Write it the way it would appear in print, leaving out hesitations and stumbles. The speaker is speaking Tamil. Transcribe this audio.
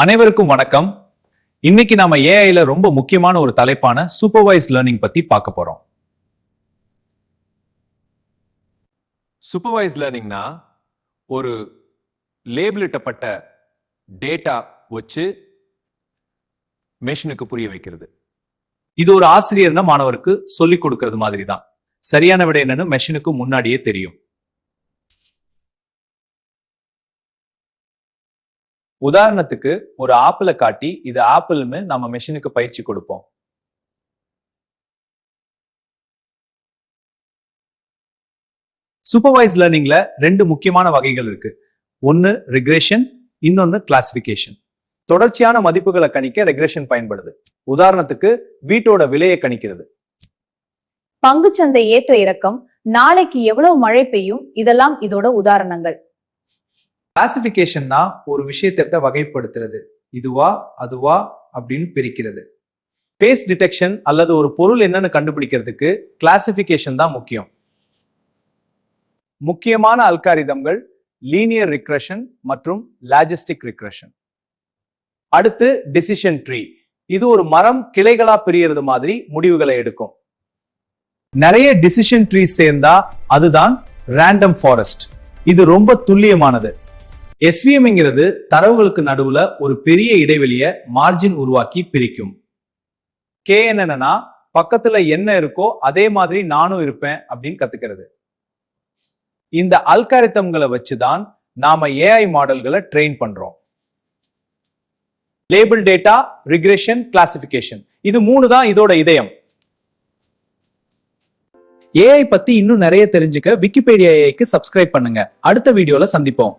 அனைவருக்கும் வணக்கம். இன்னைக்கு நாம ஏஐல ரொம்ப முக்கியமான ஒரு தலைப்பான சூப்பர்வைஸ்ட் லேர்னிங் பத்தி பார்க்க போறோம். சூப்பர்வைஸ்ட் லேர்னிங்னா ஒரு லேபிளிட்டப்பட்ட டேட்டா வச்சு மெஷினுக்கு புரிய வைக்கிறது. இது ஒரு ஆசிரியர்னா மாணவருக்கு சொல்லிக் கொடுக்கிறது மாதிரி தான். சரியான விடை என்னன்னு மெஷினுக்கு முன்னாடியே தெரியும். உதாரணத்துக்கு ஒரு ஆப்பிள காட்டி இது ஆப்பிள்னு நம்ம மெஷினுக்கு பயிற்சி கொடுப்போம். சூப்பர்வைஸ்ட் லேர்னிங்ல ரெண்டு முக்கியமான வகைகள் இருக்கு. ஒன்னு ரிக்ரெஷன், இன்னொன்னு கிளாசிபிகேஷன். தொடர்ச்சியான மதிப்புகளை கணிக்க ரெக்ரெஷன் பயன்படுது. உதாரணத்துக்கு வீட்டோட விலையை கணிக்கிறது. பங்குச்சந்தை ஏற்ற இறக்கம், நாளைக்கு எவ்வளவு மழை பெய்யும், இதெல்லாம் இதோட உதாரணங்கள். கிளாசிபிகேஷன்னா ஒரு விஷயத்தை வகைப்படுத்துறது. இதுவா அதுவா அப்படின்னு பிரிக்கிறது. ஃபேஸ் டிடெக்ஷன் அல்லது ஒரு பொருள் என்னன்னு கண்டுபிடிக்கிறதுக்கு கிளாசிபிகேஷன் தான் முக்கியம். முக்கியமான அல்காரிதம்கள் லீனியர் ரிக்ரெஷன் மற்றும் லாஜிஸ்டிக் ரிக்ரெஷன். அடுத்து டிசிஷன் ட்ரீ. இது ஒரு மரம் கிளைகளா பிரியறது மாதிரி முடிவுகளை எடுக்கும். நிறைய டிசிஷன் ட்ரீ சேர்ந்தா அதுதான் ரேண்டம் ஃபாரஸ்ட். இது ரொம்ப துல்லியமானது. எஸ்விஎம்ங்கிறது தரவுகளுக்கு நடுவுல ஒரு பெரிய இடைவெளியை மார்ஜின் உருவாக்கி பிரிக்கும். கேஎன் என்னன்னா பக்கத்துல என்ன இருக்கோ அதே மாதிரி நானும் இருப்பேன் அப்படின்னு கத்துக்கிறது. இந்த அல்காரிதம்களை வச்சுதான் நாம ஏஐ மாடல்களை ட்ரெயின் பண்றோம். லேபிள் டேட்டா, ரிக்ரெஷன், கிளாசிபிகேஷன், இது மூணு தான் இதோட இதயம். ஏஐ பத்தி இன்னும் நிறைய தெரிஞ்சுக்க விக்கிபீடியா ஏஐக்கு சப்ஸ்கிரைப் பண்ணுங்க. அடுத்த வீடியோல சந்திப்போம்.